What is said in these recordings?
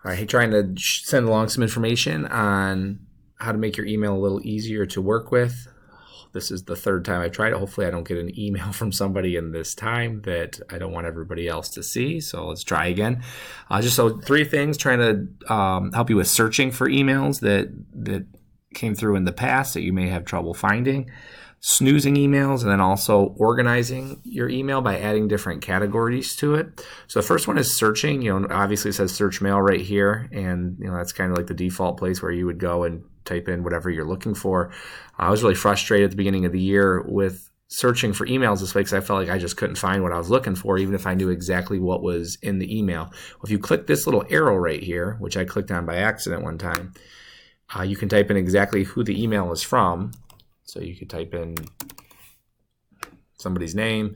I hate trying to send along some information on how to make your email a little easier to work with. This is the third time I tried it. Hopefully I don't get an email from somebody in this time that I don't want everybody else to see. So let's try again. So 3 things trying to help you with searching for emails that came through in the past that you may have trouble finding. Snoozing emails, and then also organizing your email by adding different categories to it. So the first one is searching. Obviously it says search mail right here, and that's kind of like the default place where you would go and type in whatever you're looking for. I was really frustrated at the beginning of the year with searching for emails this way because I felt like I just couldn't find what I was looking for, even if I knew exactly what was in the email. Well, if you click this little arrow right here, which I clicked on by accident one time, you can type in exactly who the email is from. So you could type in somebody's name,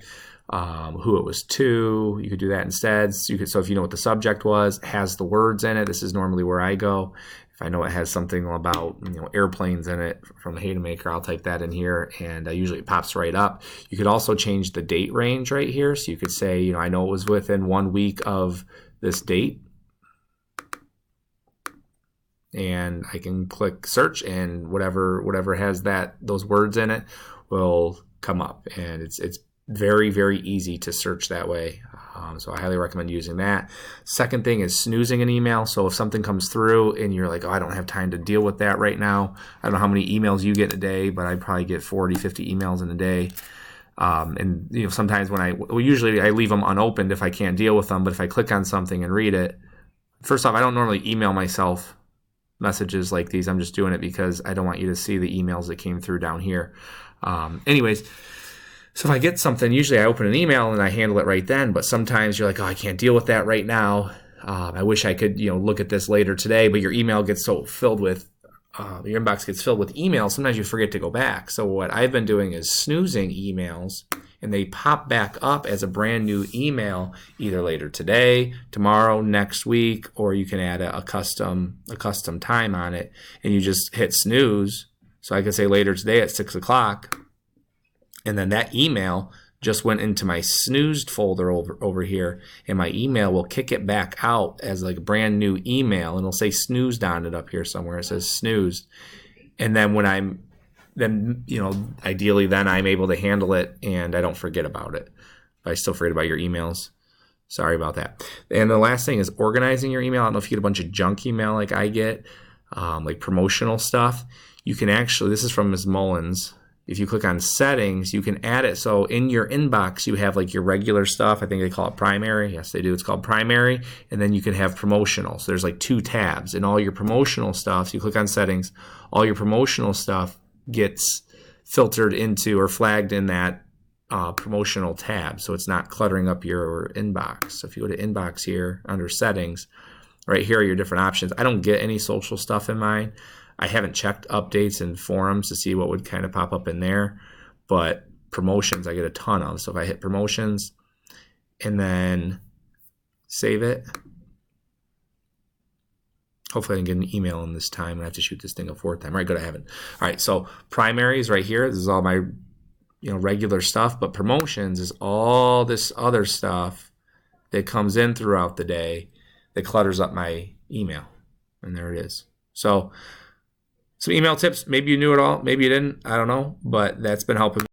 who it was to. You could do that instead. So if you know what the subject was, has the words in it. This is normally where I go. If I know it has something about airplanes in it from the Haydenmaker, I'll type that in here, and usually it pops right up. You could also change the date range right here. So you could say, I know it was within 1 week of this date. And I can click search, and whatever has those words in it will come up, and it's very, very easy to search that way. So I highly recommend using that. Second thing is snoozing an email. So if something comes through and you're like, I don't have time to deal with that right now. I don't know how many emails you get in a day, but I probably get 40, 50 emails in a day. And sometimes usually I leave them unopened if I can't deal with them. But if I click on something and read it, first off, I don't normally email myself messages like these. I'm just doing it because I don't want you to see the emails that came through down here. Anyways, so if I get something, usually I open an email and I handle it right then, but sometimes you're like, I can't deal with that right now. I wish I could, look at this later today, but your email gets so filled with, your inbox gets filled with emails, sometimes you forget to go back. So what I've been doing is snoozing emails, and they pop back up as a brand new email either later today, tomorrow, next week, or you can add a custom time on it, and you just hit snooze. So I can say later today at 6 o'clock, and then that email just went into my snoozed folder over here, and my email will kick it back out as like a brand new email, and it'll say snoozed on it up here somewhere. It says snoozed. And then ideally then I'm able to handle it and I don't forget about it. But I still forget about your emails. Sorry about that. And the last thing is organizing your email. I don't know if you get a bunch of junk email like I get, like promotional stuff. You can actually, this is from Ms. Mullins. If you click on settings, you can add it. So in your inbox, you have like your regular stuff. I think they call it primary. Yes, they do. It's called primary. And then you can have promotional. So there's like 2 tabs. And all your promotional stuff, so you click on settings, all your promotional stuff gets filtered into or flagged in that promotional tab. So it's not cluttering up your inbox. So if you go to inbox here under settings, right here are your different options. I don't get any social stuff in mine. I haven't checked updates and forums to see what would kind of pop up in there, but promotions I get a ton of. So if I hit promotions and then save it, hopefully I can get an email in this time and I have to shoot this thing a 4th time. All right, go to heaven. All right, so primaries right here. This is all my regular stuff, but promotions is all this other stuff that comes in throughout the day that clutters up my email. And there it is. So some email tips. Maybe you knew it all. Maybe you didn't. I don't know. But that's been helping me.